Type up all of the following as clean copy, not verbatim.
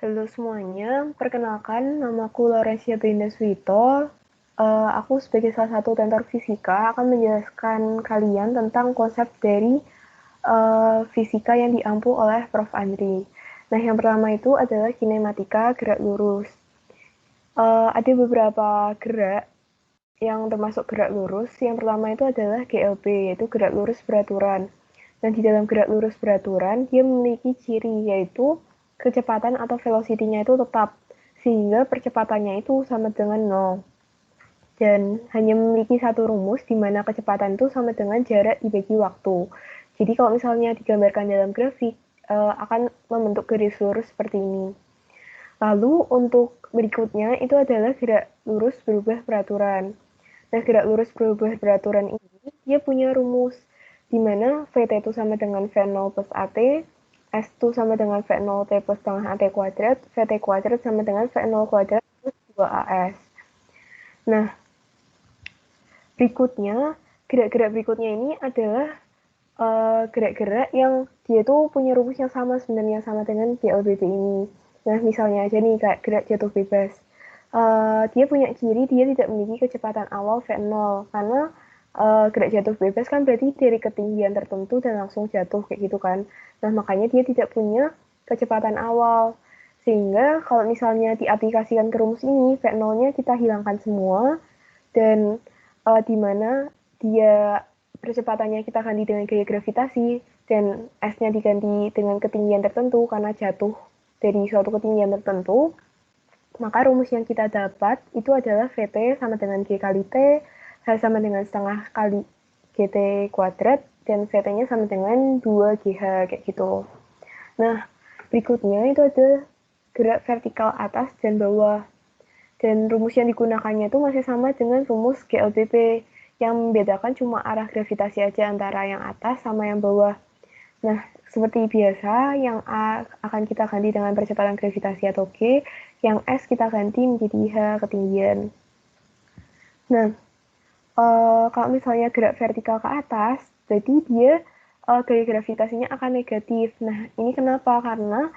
Halo semuanya, perkenalkan namaku Laurencia Belinda Suito. Aku sebagai salah satu tentor fisika akan menjelaskan kalian tentang konsep dari fisika yang diampu oleh Prof. Andri. Nah, yang pertama itu adalah kinematika gerak lurus. Ada beberapa gerak yang termasuk gerak lurus. Yang pertama itu adalah GLB, yaitu gerak lurus beraturan. Dan di dalam gerak lurus beraturan, dia memiliki ciri, yaitu kecepatan atau velocity-nya itu tetap, sehingga percepatannya itu sama dengan 0. Dan hanya memiliki satu rumus, di mana kecepatan itu sama dengan jarak dibagi waktu. Jadi kalau misalnya digambarkan dalam grafik, akan membentuk garis lurus seperti ini. Lalu untuk berikutnya itu adalah gerak lurus berubah peraturan. Nah, gerak lurus berubah peraturan ini, dia punya rumus, di mana VT itu sama dengan V0 plus AT, S itu sama dengan V0 T plus setengah AT kuadrat, VT kuadrat sama dengan V0 kuadrat plus 2AS. Nah, berikutnya, gerak-gerak berikutnya ini adalah gerak-gerak yang dia tuh punya rumus yang sama sebenarnya sama dengan GLBB ini. Nah, misalnya aja nih kayak gerak jatuh bebas. Dia punya ciri dia tidak memiliki kecepatan awal V0 karena gerak jatuh bebas kan berarti dari ketinggian tertentu dan langsung jatuh kayak gitu kan. Nah, makanya dia tidak punya kecepatan awal. Sehingga kalau misalnya diaplikasikan ke rumus ini, V0-nya kita hilangkan semua dan di mana dia percepatannya kita ganti dengan gaya gravitasi dan S-nya diganti dengan ketinggian tertentu karena jatuh dari suatu ketinggian tertentu, maka rumus yang kita dapat itu adalah VT sama dengan G kali T, H sama dengan setengah kali GT kuadrat, dan VT-nya sama dengan 2GH kayak gitu. Nah, berikutnya itu ada gerak vertikal atas dan bawah. Dan rumus yang digunakannya itu masih sama dengan rumus GLBP, yang membedakan cuma arah gravitasi aja antara yang atas sama yang bawah. Nah, seperti biasa, yang A akan kita ganti dengan percepatan gravitasi atau G, yang S kita ganti menjadi H ketinggian. Nah, kalau misalnya gerak vertikal ke atas, berarti dia gaya gravitasinya akan negatif. Nah, ini kenapa? Karena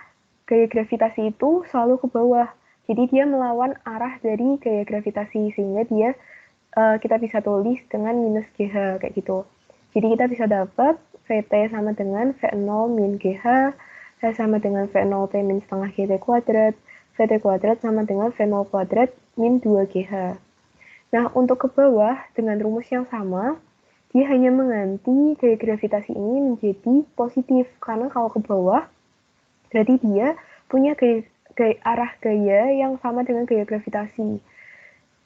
gaya gravitasi itu selalu ke bawah. Jadi dia melawan arah dari gaya gravitasi, sehingga dia kita bisa tulis dengan minus GH kayak gitu. Jadi kita bisa dapat VT sama dengan V0 min GH, H sama dengan V0 T min setengah GT kuadrat, VT kuadrat sama dengan V0 kuadrat min 2GH. Nah, untuk ke bawah dengan rumus yang sama, dia hanya mengganti gaya gravitasi ini menjadi positif. Karena kalau ke bawah, berarti dia punya arah gaya yang sama dengan gaya gravitasi.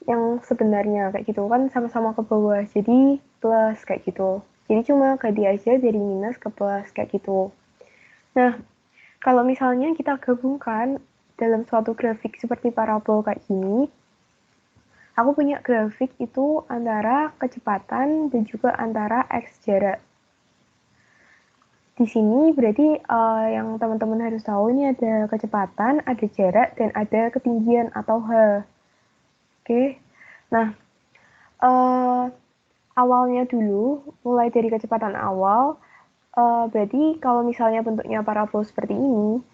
Yang sebenarnya kayak gitu kan sama-sama ke bawah. Jadi plus kayak gitu. Jadi cuma ganti aja dari minus ke plus kayak gitu. Nah, kalau misalnya kita gabungkan dalam suatu grafik seperti parabol kayak gini, aku punya grafik itu antara kecepatan dan juga antara X jarak. Di sini berarti yang teman-teman harus tahu ini ada kecepatan, ada jarak, dan ada ketinggian atau H. Oke, nah uh, awalnya dulu, mulai dari kecepatan awal, berarti kalau misalnya bentuknya parabol seperti ini,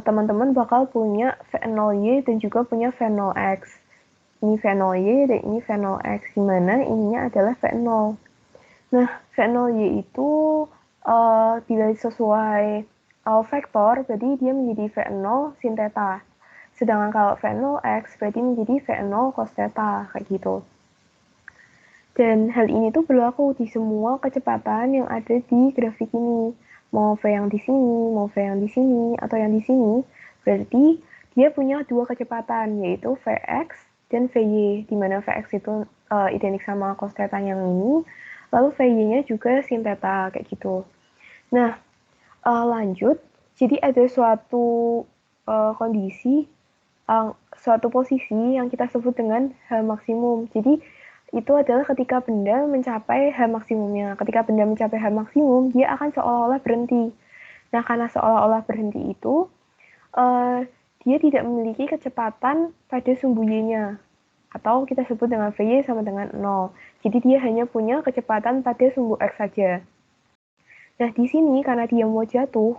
teman-teman bakal punya V0Y dan juga punya V0X. Ini V0Y dan ini V0X, di mana ininya adalah V0. Nah, V0Y itu bila sesuai vektor, berarti dia menjadi V0 sin theta. Sedangkan kalau V0X berarti menjadi V0 cos theta, kayak gitu. Dan hal ini tuh berlaku di semua kecepatan yang ada di grafik ini. Mau V yang di sini, mau V yang di sini, atau yang di sini, berarti dia punya dua kecepatan, yaitu Vx dan Vy, di mana Vx itu identik sama cos theta yang ini, lalu Vy-nya juga sin theta, kayak gitu. Nah, lanjut, jadi ada suatu kondisi, suatu posisi yang kita sebut dengan H maksimum. Jadi, itu adalah ketika benda mencapai H maksimumnya. Ketika benda mencapai H maksimum, dia akan seolah-olah berhenti. Nah, karena seolah-olah berhenti itu, dia tidak memiliki kecepatan pada sumbu Y-nya. Atau kita sebut dengan Vy sama dengan 0. Jadi dia hanya punya kecepatan pada sumbu X saja. Nah, di sini karena dia mau jatuh,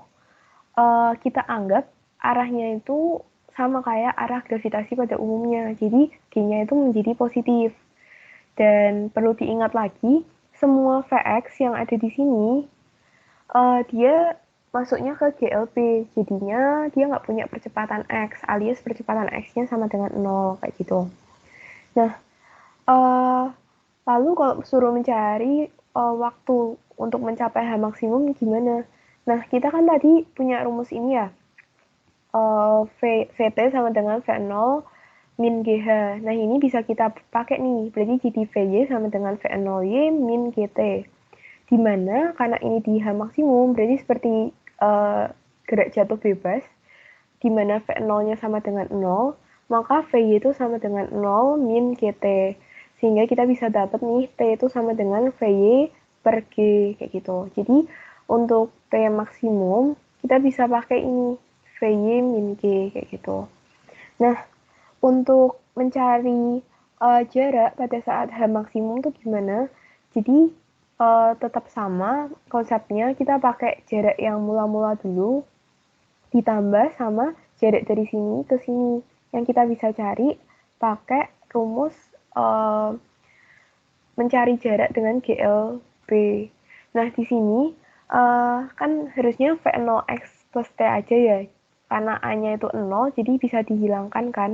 kita anggap arahnya itu sama kayak arah gravitasi pada umumnya. Jadi G-nya itu menjadi positif. Dan perlu diingat lagi, semua Vx yang ada di sini, dia masuknya ke GLP. Jadinya dia nggak punya percepatan X, alias percepatan X-nya sama dengan 0, kayak gitu. Nah, lalu kalau suruh mencari waktu untuk mencapai H maksimum gimana? Nah, kita kan tadi punya rumus ini ya, VT sama dengan V0 min GH. Nah, ini bisa kita pakai nih. Berarti jadi VY sama dengan V0Y min GT. Dimana karena ini di H maksimum, berarti seperti gerak jatuh bebas, dimana V0-nya sama dengan 0, maka VY itu sama dengan 0 min GT. Sehingga kita bisa dapat nih, T itu sama dengan VY per G, kayak gitu. Jadi, untuk T maksimum, kita bisa pakai ini, VY min G, kayak gitu. Nah, untuk mencari jarak pada saat H maksimum tuh gimana? Jadi tetap sama konsepnya, kita pakai jarak yang mula-mula dulu ditambah sama jarak dari sini ke sini yang kita bisa cari pakai rumus uh, mencari jarak dengan GLB. Nah, di sini kan harusnya V0x plus T aja ya. Karena A-nya itu 0, jadi bisa dihilangkan kan.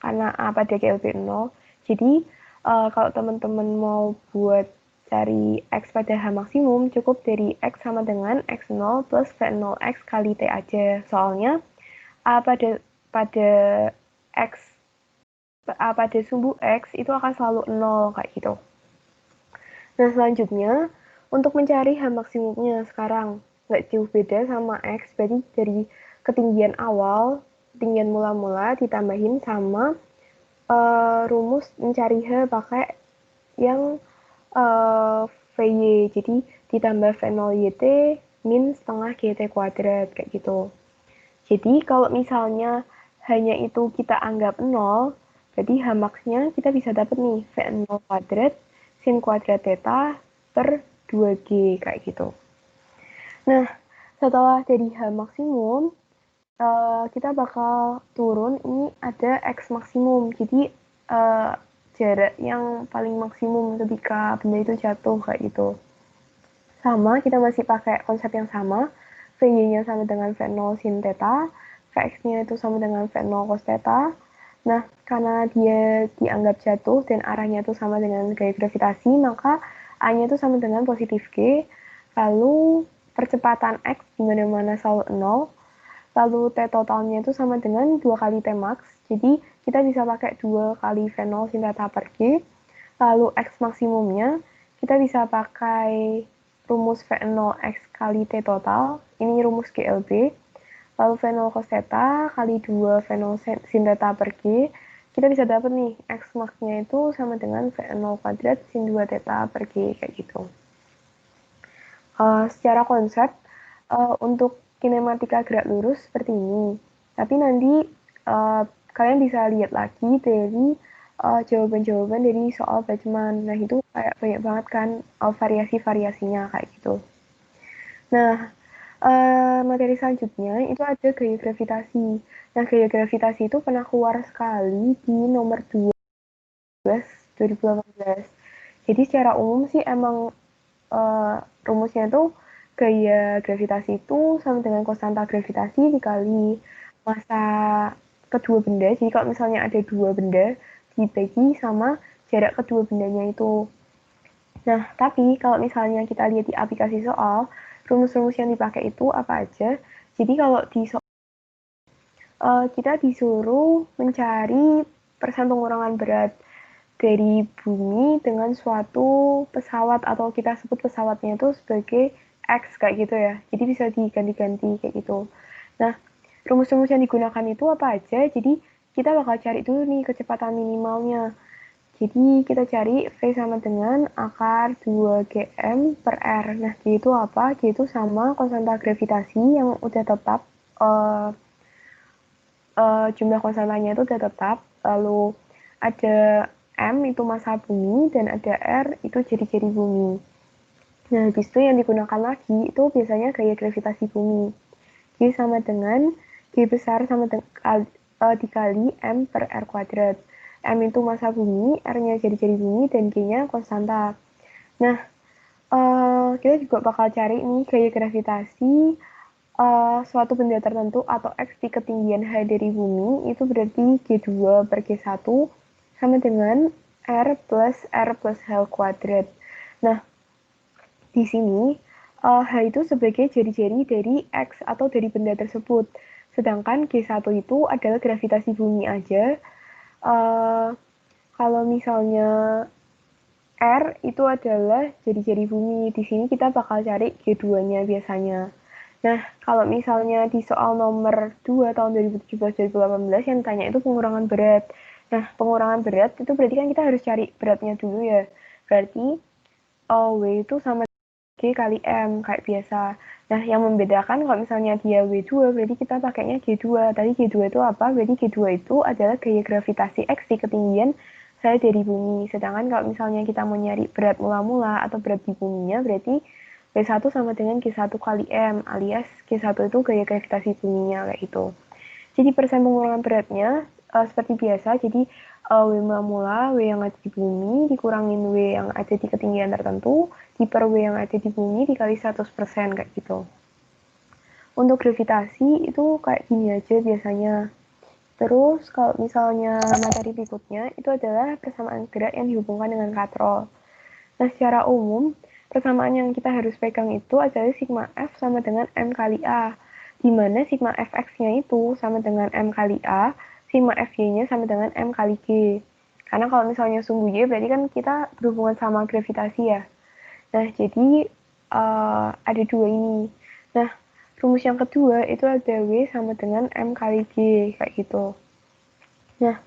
Karena A pada GLB 0. Jadi, kalau teman-teman mau buat cari X pada H maksimum, cukup dari X sama dengan X0 plus V0x kali T aja. Soalnya, A pada X, A pada sumbu X itu akan selalu 0, kayak gitu. Nah, selanjutnya, untuk mencari H maksimumnya sekarang, nggak jauh beda sama X, berarti dari ketinggian awal, ketinggian mula-mula ditambahin sama rumus mencari H pakai yang VY, jadi ditambah V0YT min setengah GT kuadrat, kayak gitu. Jadi kalau misalnya hanya itu kita anggap 0, berarti H max-nya kita bisa dapat nih V0 kuadrat sin kuadrat theta per 2G, kayak gitu. Nah, setelah dari H maksimum, kita bakal turun, ini ada X maksimum. Jadi, jarak yang paling maksimum ketika benda itu jatuh, kayak gitu. Sama, kita masih pakai konsep yang sama. VY-nya sama dengan V0 sin theta, Vx-nya itu sama dengan V0 cos theta. Nah, karena dia dianggap jatuh dan arahnya itu sama dengan gaya gravitasi, maka A-nya itu sama dengan positif G. Lalu, percepatan X di mana-mana selalu 0. Lalu T totalnya itu sama dengan 2 kali T max. Jadi, kita bisa pakai 2 kali V0 sin theta per G. Lalu X maksimumnya, kita bisa pakai rumus V0X kali T total, ini rumus GLB, lalu V0 cos theta kali 2 V0 sin theta per G, kita bisa dapat nih, X max-nya itu sama dengan V0 kuadrat sin 2 theta per G, kayak gitu. Secara konsep, untuk kinematika gerak lurus seperti ini, tapi nanti kalian bisa lihat lagi dari jawaban-jawaban dari soal Bachmann. Nah, itu kayak banyak banget kan variasi-variasinya kayak gitu. Nah, materi selanjutnya itu ada gaya gravitasi. Nah, gaya gravitasi itu pernah keluar sekali di nomor 12 2018. Jadi secara umum sih emang rumusnya itu gaya gravitasi itu sama dengan konstanta gravitasi dikali massa kedua benda. Jadi kalau misalnya ada dua benda, dibagi sama jarak kedua bendanya itu. Nah, tapi kalau misalnya kita lihat di aplikasi soal, rumus-rumus yang dipakai itu apa aja? Jadi kalau di soal, kita disuruh mencari persen pengurangan berat dari bumi dengan suatu pesawat, atau kita sebut pesawatnya itu sebagai X, kayak gitu ya. Jadi bisa diganti-ganti kayak gitu. Nah, rumus-rumus yang digunakan itu apa aja? Jadi kita bakal cari dulu nih kecepatan minimalnya. Jadi kita cari V sama dengan akar 2 GM per R. Nah, G itu apa? G itu sama konstanta gravitasi yang udah tetap, jumlah konstantanya itu udah tetap. Lalu ada M itu massa bumi, dan ada R itu jari-jari bumi. Nah, habis itu yang digunakan lagi itu biasanya gaya gravitasi bumi. G sama dengan G besar sama dengan dikali M per R kuadrat. M itu massa bumi, R-nya jari-jari bumi, dan G-nya konstanta. Nah, kita juga bakal cari nih gaya gravitasi suatu benda tertentu atau X di ketinggian H dari bumi, itu berarti G2 per G1 sama dengan R plus H kuadrat. Nah, di sini H itu sebagai jari-jari dari X atau dari benda tersebut. Sedangkan G1 itu adalah gravitasi bumi aja. Kalau misalnya R itu adalah jari-jari bumi. Di sini kita bakal cari G2-nya biasanya. Nah, kalau misalnya di soal nomor 2 tahun 2017-2018 yang tanya itu pengurangan berat. Nah, pengurangan berat itu berarti kan kita harus cari beratnya dulu ya. Berarti W itu sama G kali M kayak biasa. Nah, yang membedakan kalau misalnya dia W2 berarti kita pakainya G2. Tadi G2 itu apa? Berarti G2 itu adalah gaya gravitasi X di ketinggian saya dari bumi. Sedangkan kalau misalnya kita mau nyari berat mula-mula atau berat di buminya berarti W1 sama dengan G1 kali M alias G1 itu gaya gravitasi buminya kayak gitu. Jadi persen pengurangan beratnya seperti biasa. Jadi W mula-mula, W yang ada di bumi, dikurangin W yang ada di ketinggian tertentu, per W yang ada di bumi, dikali 100% kayak gitu. Untuk gravitasi itu kayak gini aja biasanya. Terus kalau misalnya materi berikutnya, itu adalah persamaan gerak yang dihubungkan dengan katrol. Nah, secara umum, persamaan yang kita harus pegang itu adalah sigma F sama dengan M kali A, di mana sigma Fx-nya itu sama dengan M kali A, sigma Fy-nya sama dengan M kali G. Karena kalau misalnya sumbu Y berarti kan kita berhubungan sama gravitasi ya. Nah, jadi ada dua ini. Nah, rumus yang kedua itu ada W sama dengan M kali G, kayak gitu. Nah,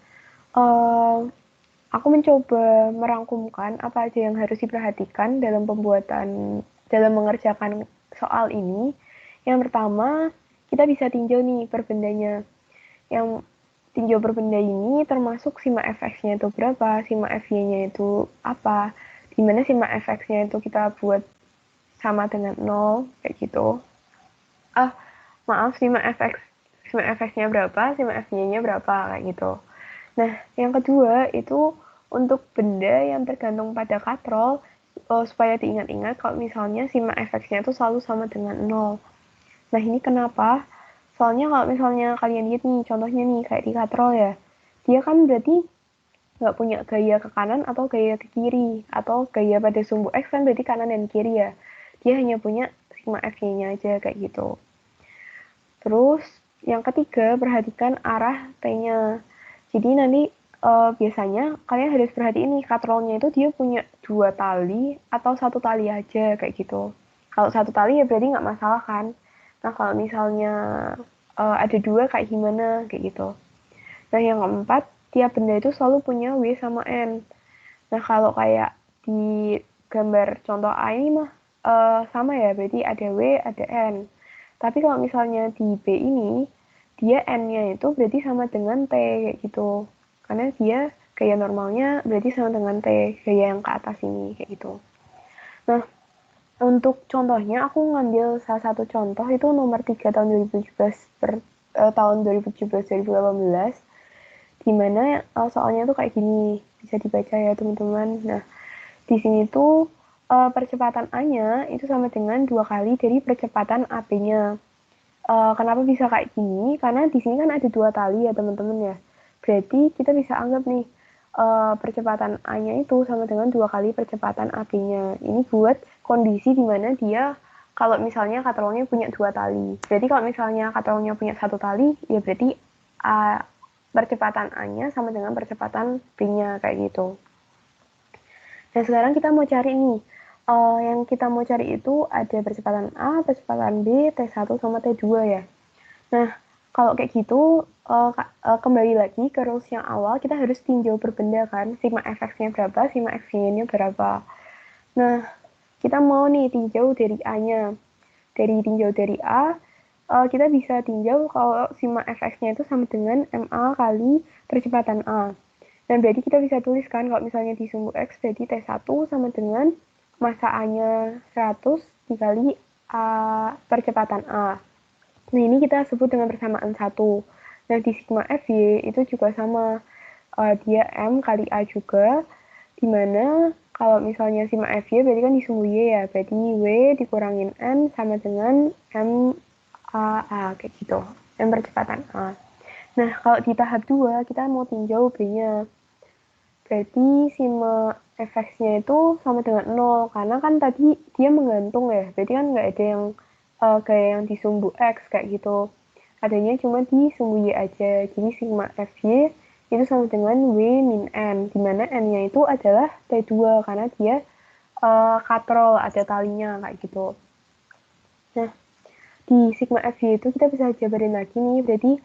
aku mencoba merangkumkan apa aja yang harus diperhatikan dalam mengerjakan soal ini. Yang pertama, kita bisa tinjau nih per bendanya. Yang tinjau per benda ini termasuk sigma fx-nya itu berapa, sigma fy-nya itu apa, dimana sigma fx-nya itu kita buat sama dengan 0, kayak gitu. Maaf, sigma fx-nya berapa, sigma fy-nya berapa, kayak gitu. Nah, yang kedua itu untuk benda yang tergantung pada katrol, supaya diingat-ingat kalau misalnya sigma fx-nya itu selalu sama dengan 0. Nah, ini kenapa? Soalnya kalau misalnya kalian lihat nih, contohnya nih kayak di katrol ya, dia kan berarti nggak punya gaya ke kanan atau gaya ke kiri, atau gaya pada sumbu X kan berarti kanan dan kiri ya. Dia hanya punya sigma fy-nya aja kayak gitu. Terus yang ketiga, perhatikan arah T-nya. Jadi nanti biasanya kalian harus perhatiin nih katrolnya itu dia punya 2 tali atau 1 tali aja kayak gitu. Kalau 1 tali ya berarti nggak masalah kan. Nah, kalau misalnya ada 2 kayak gimana kayak gitu. Nah, yang keempat, tiap benda itu selalu punya W sama N. Nah, kalau kayak di gambar contoh A ini mah sama ya, berarti ada W, ada N. Tapi kalau misalnya di B ini, dia N-nya itu berarti sama dengan T, kayak gitu. Karena dia gaya normalnya berarti sama dengan T, gaya yang ke atas ini, kayak gitu. Nah, untuk contohnya, aku ngambil salah satu contoh itu nomor 3 tahun 2017 tahun 2017-2018, dimana soalnya tuh kayak gini, bisa dibaca ya teman-teman. Nah, di sini tuh percepatan A-nya itu sama dengan 2 kali dari percepatan AB-nya. Kenapa bisa kayak gini? Karena di sini kan ada 2 tali ya teman-teman ya. Berarti kita bisa anggap nih percepatan A-nya itu sama dengan 2 kali percepatan AB-nya. Ini buat kondisi di mana dia kalau misalnya katrolnya punya 2 tali. Berarti kalau misalnya katrolnya punya 1 tali, ya berarti percepatan A-nya sama dengan percepatan B-nya kayak gitu. Nah, sekarang kita mau cari nih. Yang kita mau cari itu ada percepatan A, percepatan B, T1 sama T2 ya. Nah, kalau kayak gitu, kembali lagi ke rules yang awal, kita harus tinjau per benda kan, sigma fx-nya berapa, sigma fy-nya berapa. Nah, kita mau nih tinjau dari A-nya. Tinjau dari A, kita bisa tinjau kalau sigma fx-nya itu sama dengan MA kali percepatan A. Dan berarti kita bisa tuliskan kalau misalnya di sumbu X, berarti T1 sama dengan massa A-nya 100 dikali percepatan A. Nah, ini kita sebut dengan persamaan 1. Nah, di sigma FY itu juga sama, dia M kali A juga, dimana kalau misalnya sigma FY berarti kan disumbu Y ya, berarti W dikurangin N sama dengan M A kayak gitu, M percepatan A. Nah, kalau di tahap 2 kita mau tinjau B-nya. Berarti sigma fx-nya itu sama dengan 0, karena kan tadi dia menggantung ya, berarti kan nggak ada yang kayak yang di sumbu X kayak gitu. Adanya cuma di sumbu Y aja. Jadi sigma Fy itu sama dengan W min N, dimana N-nya itu adalah T2, karena dia katrol, ada talinya kayak gitu. Nah, di sigma Fy itu kita bisa jabarin lagi nih, berarti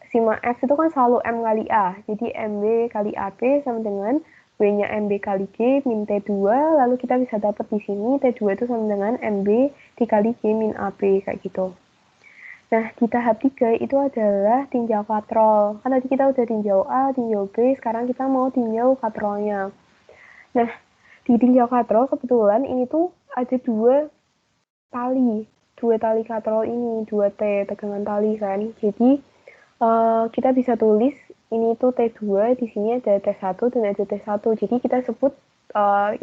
sigma F itu kan selalu M kali A, jadi MB kali AP sama dengan W-nya MB kali G min T2, lalu kita bisa dapat di sini T2 itu sama dengan MB dikali G min AP, kayak gitu. Nah, di tahap 3 itu adalah tinjau katrol. Kan tadi kita udah tinjau A, tinjau B, sekarang kita mau tinjau katrolnya. Nah, di tinjau katrol kebetulan ini tuh ada dua tali katrol ini, 2T tegangan tali kan. Jadi kita bisa tulis ini tuh T2, di sini ada T1 dan ada T1. Jadi kita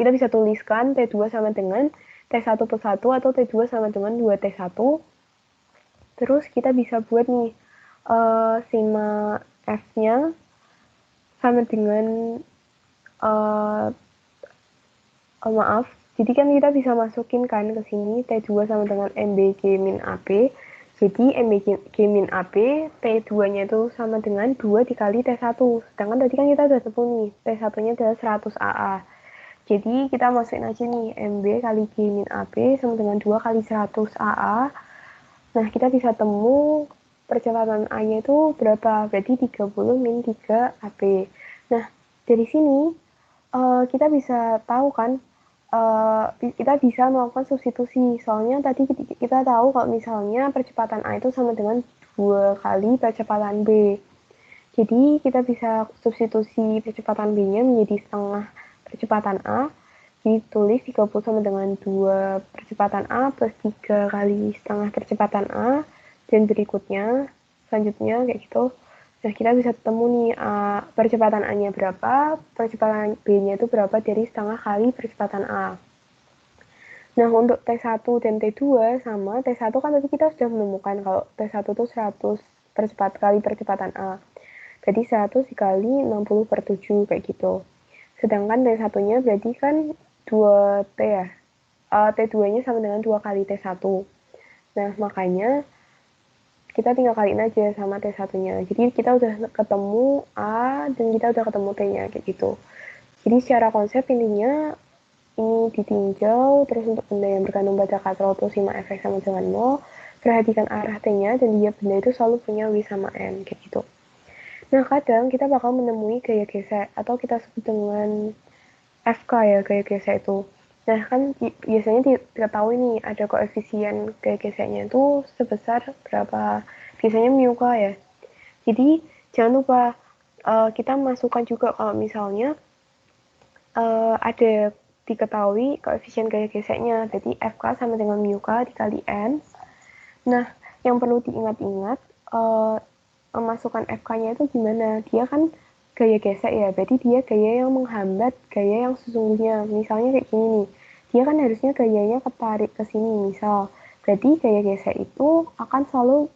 bisa tuliskan T2 sama dengan T1 plus 1 atau T2 sama dengan 2T1. Terus kita bisa buat nih sigma F-nya sama dengan maaf. Jadi kan kita bisa masukin kan ke sini T2 sama dengan MBG min AP. Jadi MBG min AP, T2-nya itu sama dengan 2 dikali T1. Sedangkan tadi kan kita udah temu nih, T1-nya adalah 100 AA. Jadi kita masukin aja nih, MB kali G min AP sama dengan 2 kali 100 AA. Nah, kita bisa temu percepatan A-nya itu berapa? Berarti 30 min 3 AP. Nah, dari sini kita bisa tahu kan, kita bisa melakukan substitusi. Soalnya tadi kita tahu kalau misalnya percepatan A itu sama dengan 2 kali percepatan B. Jadi kita bisa substitusi percepatan B-nya menjadi setengah percepatan A. Jadi tulis 30 sama dengan 2 percepatan A plus 3 kali setengah percepatan A. Dan berikutnya, selanjutnya kayak gitu. Nah, kita bisa ketemu nih percepatan A-nya berapa, percepatan B-nya itu berapa dari setengah kali percepatan A. Nah, untuk T1 dan T2 sama, T1 kan tadi kita sudah menemukan kalau T1 itu 100 kali percepatan A. Berarti 100 dikali 60 per 7, kayak gitu. Sedangkan T1-nya berarti kan 2T ya. T2-nya sama dengan 2 kali T1. Nah, makanya kita tinggal kaliin aja sama T1-nya. Jadi kita udah ketemu A dan kita udah ketemu T-nya kayak gitu. Jadi secara konsep intinya ini ditinjau, terus untuk benda yang berkandung pada katrol itu sigma Fx sama dengan 0, perhatikan arah T-nya dan dia benda itu selalu punya W sama N kayak gitu. Nah, kadang kita bakal menemui gaya gesek atau kita sebut dengan FK ya, gaya gesek itu. Nah, kan biasanya diketahui nih ada koefisien gaya geseknya itu sebesar berapa, biasanya μk ya. Jadi jangan lupa kita masukkan juga kalau misalnya ada diketahui koefisien gaya geseknya, jadi FK sama dengan μk dikali N. Nah, yang perlu diingat-ingat, memasukkan FK-nya itu gimana? Dia kan gaya gesek ya, berarti dia gaya yang menghambat gaya yang sesungguhnya. Misalnya kayak gini nih, dia kan harusnya gayanya ketarik ke sini, misal. Berarti gaya gesek itu akan selalu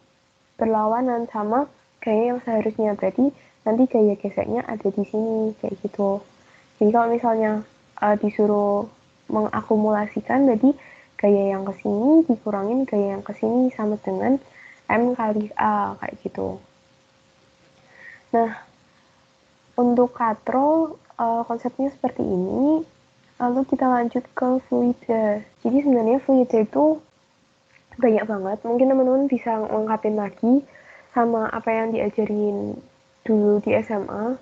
berlawanan sama gaya yang seharusnya. Berarti nanti gaya geseknya ada di sini, kayak gitu. Jadi kalau misalnya disuruh mengakumulasikan, berarti gaya yang kesini dikurangin gaya yang kesini sama dengan M kali A, kayak gitu. Nah, untuk katrol konsepnya seperti ini. Lalu kita lanjut ke fluida. Jadi sebenarnya fluida itu banyak banget. Mungkin teman-teman bisa lengkapin lagi sama apa yang diajarin dulu di SMA.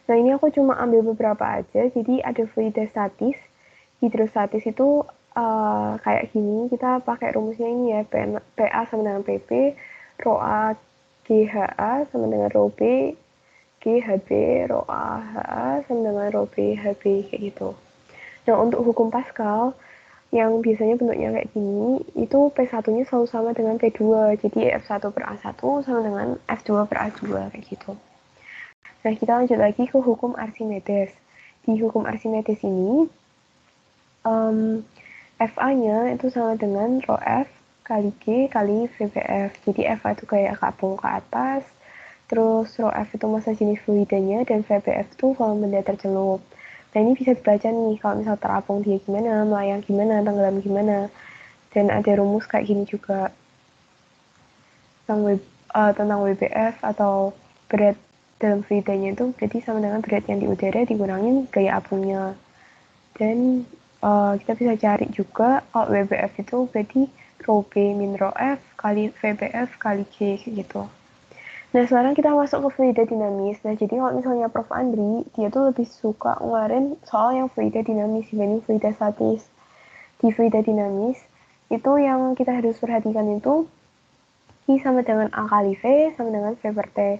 Nah, ini aku cuma ambil beberapa aja. Jadi ada fluida statis. Hidrostatis itu kayak gini. Kita pakai rumusnya ini ya. PA sama dengan PP, Rho A GHA sama dengan Rho B GHB, Rho A HA sama dengan Rho B HB, kayak gitu. Nah, untuk hukum Pascal yang biasanya bentuknya kayak gini, itu P1-nya selalu sama dengan P2. Jadi F1 per A1 sama dengan F2 per A2 kayak gitu. Nah, kita lanjut lagi ke hukum Archimedes. Di hukum Archimedes ini, FA-nya itu sama dengan rho F kali G kali VBF. Jadi FA itu kayak kapung ke atas, terus rho F itu massa jenis fluidanya, dan VBF itu volume benda tercelup. Nah, ini bisa dibaca nih, kalau misal terapung dia gimana, melayang gimana, tenggelam gimana. Dan ada rumus kayak gini juga tentang WBF atau berat dalam fluidanya itu berarti sama dengan berat yang di udara dikurangin gaya apungnya. Dan kita bisa cari juga kalau WBF itu berarti rho B min rho F kali VBF kali G gitu. Nah, sekarang kita masuk ke fluida dinamis. Nah, jadi kalau misalnya Prof. Andri, dia tuh lebih suka ngeluarin soal yang fluida dinamis dibanding fluida statis. Di fluida dinamis, itu yang kita harus perhatikan itu I sama dengan A kali V sama dengan V per T.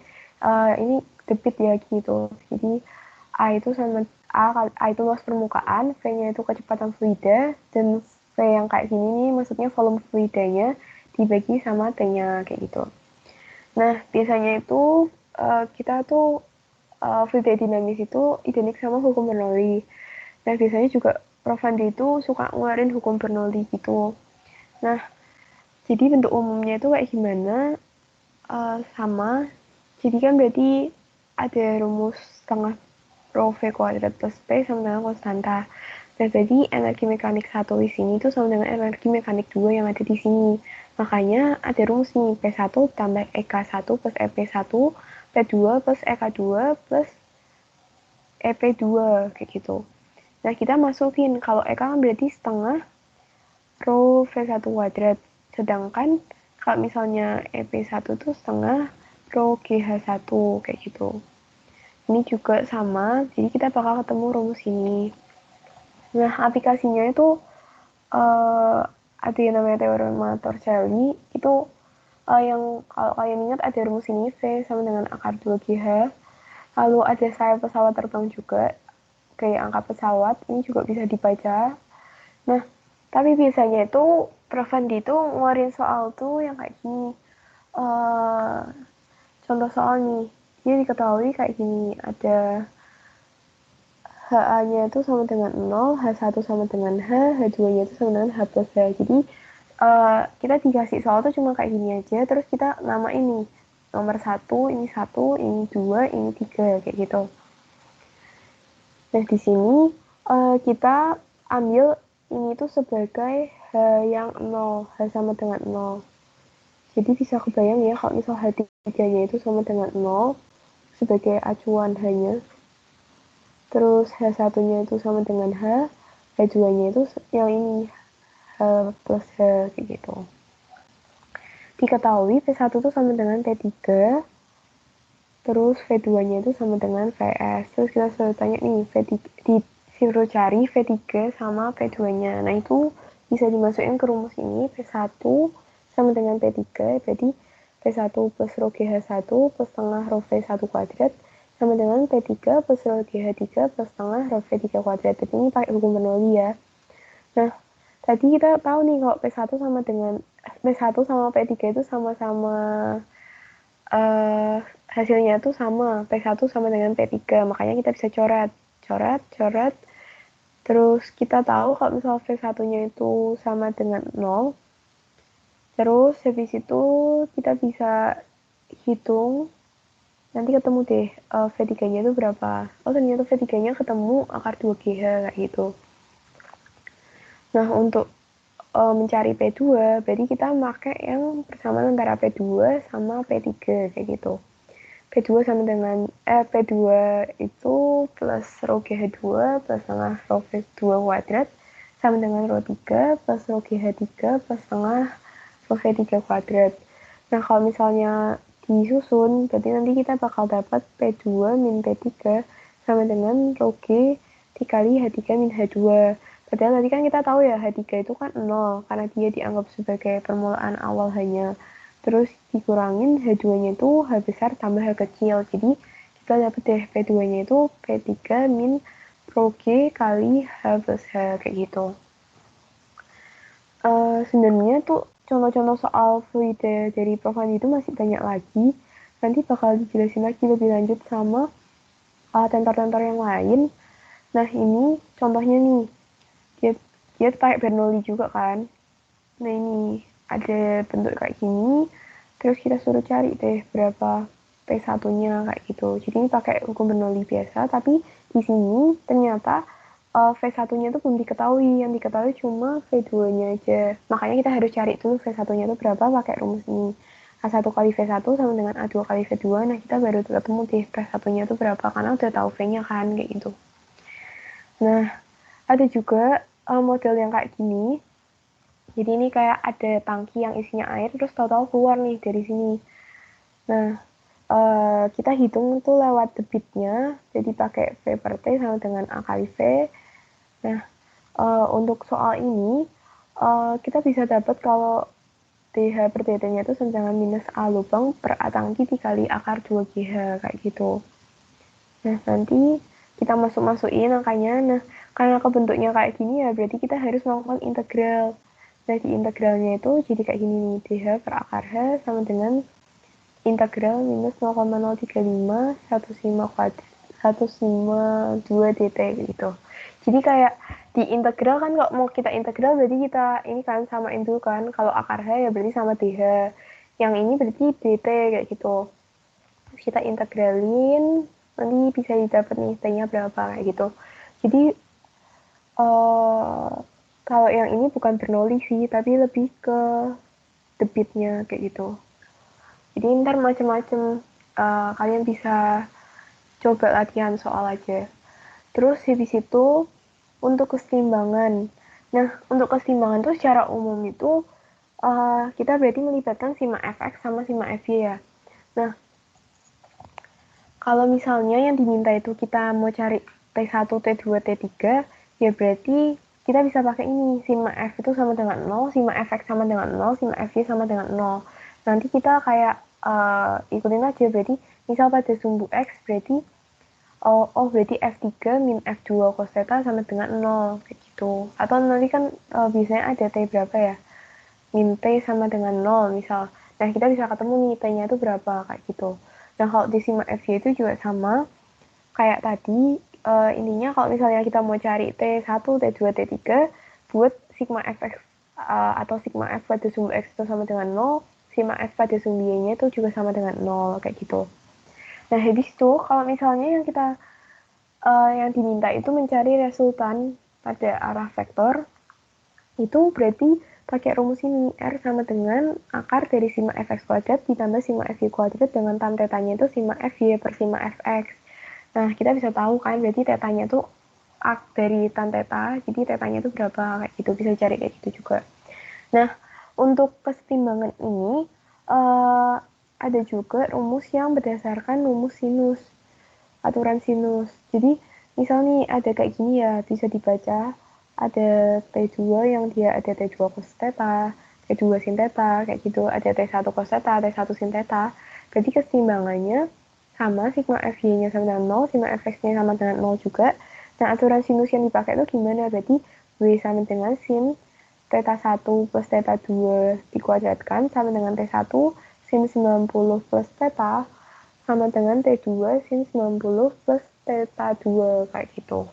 Ini debit ya gitu. Jadi A itu sama A itu luas permukaan, V-nya itu kecepatan fluida, dan V yang kayak gini nih maksudnya volume fluidanya dibagi sama T-nya kayak gitu. Nah, biasanya itu kita tuh fluida dinamis itu identik sama hukum Bernoulli. Nah, biasanya juga Prof. Andri itu suka ngeluarin hukum Bernoulli gitu. Nah, jadi bentuk umumnya itu kayak gimana? Sama. Jadi kan berarti ada rumus setengah rho V kuadrat plus P sama dengan konstanta. Nah, jadi energi mekanik 1 di sini itu sama dengan energi mekanik 2 yang ada di sini. Makanya ada rumus nih, P1 tambah EK1 plus EP1, P2 plus EK2 plus EP2, kayak gitu. Nah, kita masukin, kalau EK kan berarti setengah rho V1 kuadrat. Sedangkan kalau misalnya EP1 itu setengah rho GH1, kayak gitu. Ini juga sama, jadi kita bakal ketemu rumus ini. Nah, aplikasinya itu ada yang namanya teorema Torricelli. Itu yang kalau kalian ingat ada rumus ini, V sama dengan akar 2GH. Lalu ada sayap pesawat terbang juga, kayak angka pesawat, ini juga bisa dibaca. Nah, tapi biasanya itu Prof. Andi itu ngeluarin soal tuh yang kayak gini. Contoh soal nih, dia diketahui kayak gini, ada HA-nya itu sama dengan 0, H1 sama dengan H, H2-nya itu sama dengan H plus H. Jadi, kita dikasih soal tuh cuma kayak gini aja, terus kita nama ini. Nomor 1, ini 2, ini 3, kayak gitu. Nah, di sini kita ambil ini tuh sebagai H yang 0, H sama dengan 0. Jadi bisa kebayang ya kalau misal H3-nya itu sama dengan 0 sebagai acuan H-nya. Terus H1-nya itu sama dengan H, H2-nya itu yang ini H plus H kayak gitu. Diketahui P1 itu sama dengan P3, terus V2-nya itu sama dengan Vs. Terus kita selalu tanya nih, disuruh cari V3 sama P2-nya. Nah, itu bisa dimasukin ke rumus ini, P1 sama dengan P3, berarti P1 plus rho GH1 plus setengah rho V1 kuadrat sama dengan P3 plus rho GH3 plus setengah rho V3 kuadrat. Jadi ini pakai hukum Bernoulli ya. Nah, tadi kita tahu nih kalau P1 sama dengan P1 sama P3 itu sama-sama hasilnya tuh sama, P1 sama dengan P3, makanya kita bisa coret. Terus kita tahu kalau misal V1-nya itu sama dengan 0, terus habis itu kita bisa hitung, nanti ketemu deh V3-nya itu berapa. Oh, ternyata V3-nya ketemu akar 2GH kayak gitu. Nah, untuk mencari P2, berarti kita pakai yang persamaan antara P2 sama P3 kayak gitu. P2 sama dengan P2 itu plus rho GH2 plus setengah rho V2 kuadrat sama dengan rho 3 plus rho GH3 plus setengah rho V3 kuadrat. Nah, kalau misalnya disusun, berarti nanti kita bakal dapat P2 min P3 sama dengan rho G dikali H3 min H2. Padahal tadi kan kita tahu ya H3 itu kan 0 karena dia dianggap sebagai permulaan awal hanya. Terus dikurangin H2-nya itu H besar tambah H kecil. Jadi kita dapat deh P2-nya itu P3 min rho G kali H plus H kayak gitu. Sebenarnya tuh contoh-contoh soal fluida dari Prof. Andi itu masih banyak lagi. Nanti bakal dijelasin lagi lebih lanjut sama tentor-tentor yang lain. Nah ini contohnya nih, dia, dia pakai Bernoulli juga kan. Nah ini ada bentuk kayak gini, terus kita suruh cari deh berapa P1-nya kayak gitu. Jadi ini pakai hukum Bernoulli biasa, tapi di sini ternyata V1-nya itu belum diketahui, yang diketahui cuma V2-nya aja. Makanya kita harus cari dulu V1-nya itu berapa pakai rumus ini. A1 kali V1 sama dengan A2 kali V2, nah kita baru ketemu deh V1-nya itu berapa, karena udah tahu V-nya kan, kayak gitu. Nah, ada juga model yang kayak gini. Jadi ini kayak ada tangki yang isinya air, terus tahu-tahu keluar nih dari sini. Nah, kita hitung tuh lewat debitnya, jadi pakai V per T sama dengan A kali V. Nah, untuk soal ini, kita bisa dapat kalau DH per DT-nya itu sama dengan minus A lubang per A tangki dikali akar 2GH, kayak gitu. Nah, nanti kita masuk-masukin angkanya. Nah, karena kebentuknya kayak gini ya, berarti kita harus melakukan integral. Nah, di integralnya itu jadi kayak gini nih, DH per akar H sama dengan integral minus 0,035 152 dt gitu. Jadi kayak di integral kan kalau mau kita integral berarti kita ini kan samain dulu kan, kalau akar H ya berarti sama DH, yang ini berarti dt kayak gitu. Terus kita integralin, nanti bisa didapat nih t-nya berapa kayak gitu. Jadi kalau yang ini bukan Bernoulli sih, tapi lebih ke debitnya kayak gitu. Jadi ntar macem-macem, kalian bisa coba latihan soal aja. Terus habis itu untuk keseimbangan. Nah, untuk keseimbangan tuh secara umum itu kita berarti melibatkan sima fx sama sima fy ya. Nah, kalau misalnya yang diminta itu kita mau cari T1, T2, T3, ya berarti kita bisa pakai ini, sima F itu sama dengan 0, sima Fx sama dengan 0, sima Fy sama dengan 0. Nanti kita kayak ikutin aja, berarti misal pada sumbu X berarti berarti F3 min F2 cos theta sama dengan 0, kayak gitu. Atau nanti kan biasanya ada T berapa ya, min T sama dengan 0 misal. Nah, kita bisa ketemu nih T-nya itu berapa, kayak gitu. Nah, kalau di sima Fy itu juga sama, kayak tadi, ininya kalau misalnya kita mau cari T1, T2, T3, buat sigma fx atau sigma f pada sumbu X itu sama dengan 0, sigma f pada sumbu Y-nya itu juga sama dengan 0, kayak gitu. Nah, habis itu kalau misalnya yang kita yang diminta itu mencari resultan pada arah vektor, itu berarti pakai rumus ini, R sama dengan akar dari sigma fx kuadrat ditambah sigma fy kuadrat dengan tan tetanya itu sigma fy per sigma fx. Nah, kita bisa tahu kan berarti tetanya tuh dari tan teta, jadi tetanya tuh berapa, kayak gitu, bisa cari kayak gitu juga. Nah, untuk kesetimbangan ini ada juga rumus yang berdasarkan rumus sinus, aturan sinus. Jadi, misal nih ada kayak gini ya, bisa dibaca ada T2 yang dia ada T2 cos theta, T2 sin theta, kayak gitu, ada T1 cos theta, T1 sin theta. Berarti kesetimbangannya sama, sigma FY-nya sama dengan 0, sigma Fx-nya sama dengan 0 juga. Nah, aturan sinus yang dipakai itu gimana? Berarti W sama dengan sin theta 1 plus theta 2 dikuadratkan sama dengan T1 sin 90 plus theta sama dengan T2 sin 90 plus theta 2, kayak gitu.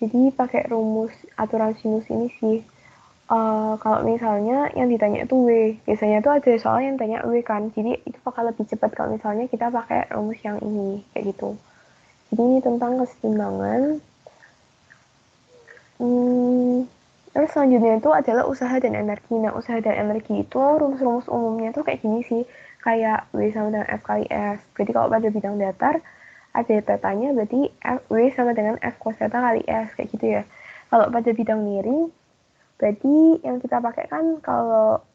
Jadi pakai rumus aturan sinus ini sih. Kalau misalnya yang ditanya itu W, biasanya tuh ada soal yang tanya W kan, jadi itu bakal lebih cepat kalau misalnya kita pakai rumus yang ini, kayak gitu. Jadi ini tentang kesetimbangan. Terus selanjutnya itu adalah usaha dan energi. Nah, usaha dan energi itu rumus-rumus umumnya tuh kayak gini sih, kayak W sama dengan F kali S. Jadi kalau pada bidang datar ada tetanya, berarti W sama dengan F cos theta kali S, kayak gitu ya. Kalau pada bidang miring, berarti yang kita pakai kan kalau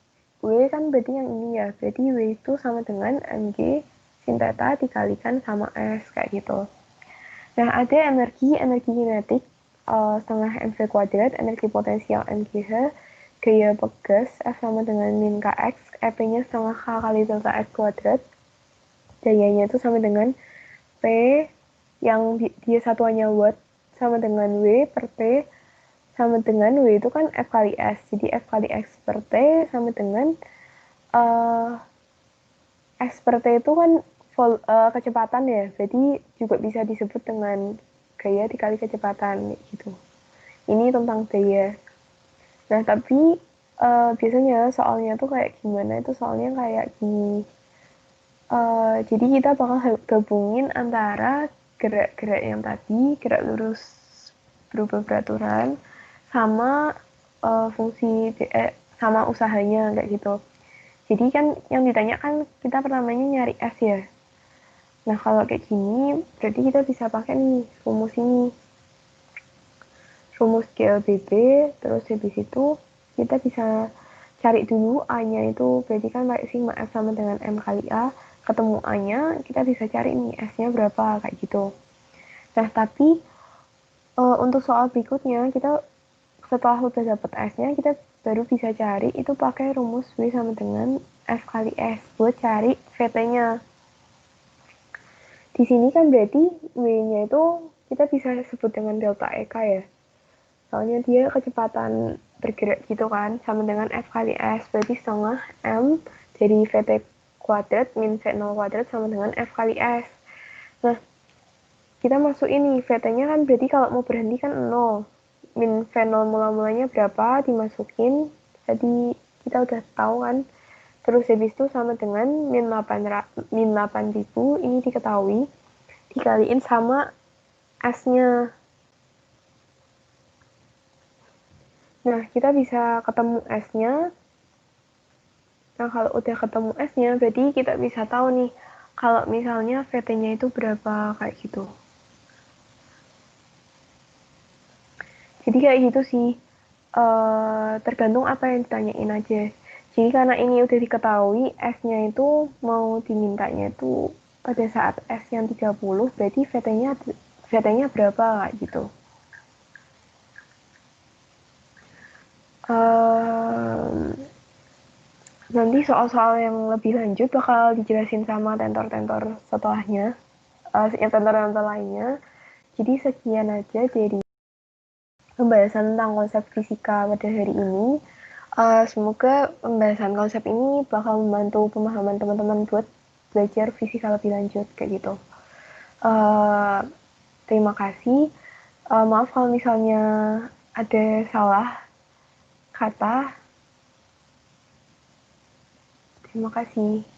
W kan berarti yang ini ya, berarti W itu sama dengan mg sin theta dikalikan sama S, kayak gitu. Nah, ada energi kinetik setengah mv kuadrat, energi potensial mgh, gaya pegas F sama dengan min kx, EP-nya setengah k kali delta x kuadrat, dayanya itu sama dengan P yang dia satuannya watt sama dengan W per T sama dengan W itu kan F kali S. Jadi F kali X per T sama dengan X per T itu kan kecepatan ya. Jadi juga bisa disebut dengan gaya dikali kecepatan gitu. Ini tentang gaya. Nah, tapi biasanya soalnya tuh kayak gimana itu soalnya kayak gini. Jadi kita bakal gabungin antara gerak-gerak yang tadi, gerak lurus berubah peraturan, sama fungsi sama usahanya kayak gitu. Jadi kan yang ditanya kan kita pertamanya nyari S ya. Nah kalau kayak gini berarti kita bisa pakai nih rumus ini, rumus GLBB. Terus habis itu kita bisa cari dulu A-nya itu, berarti kan pakai sigma F sama dengan M kali A. Ketemu A-nya, kita bisa cari nih S-nya berapa kayak gitu. Nah tapi untuk soal berikutnya kita setelah udah dapet S-nya kita baru bisa cari itu pakai rumus W sama dengan F kali S buat cari VT-nya. Di sini kan berarti W-nya itu kita bisa sebut dengan delta EK ya. Soalnya dia kecepatan bergerak gitu kan, sama dengan F kali S, berarti setengah M dari VT kuadrat min V0 kuadrat sama dengan F kali S. Nah, kita masuk ini, VT-nya kan berarti kalau mau berhenti kan 0. Min V0 mula-mulanya berapa, dimasukin. Tadi kita udah tahu kan. Terus habis itu sama dengan min 8000, ini diketahui. Dikaliin sama S-nya. Nah, kita bisa ketemu S-nya. Nah, kalau udah ketemu S-nya, berarti kita bisa tahu nih, kalau misalnya VT-nya itu berapa, kayak gitu. Jadi kayak gitu sih, tergantung apa yang ditanyain aja. Jadi karena ini udah diketahui, S-nya itu mau dimintanya itu pada saat S yang 30, berarti VT-nya berapa, kayak gitu. Nanti soal-soal yang lebih lanjut bakal dijelasin sama tentor-tentor setelahnya, tentor-tentor lainnya. Jadi sekian aja dari pembahasan tentang konsep fisika pada hari ini. Semoga pembahasan konsep ini bakal membantu pemahaman teman-teman buat belajar fisika lebih lanjut kayak gitu. Uh, Terima kasih. Maaf kalau misalnya ada salah kata. Terima kasih.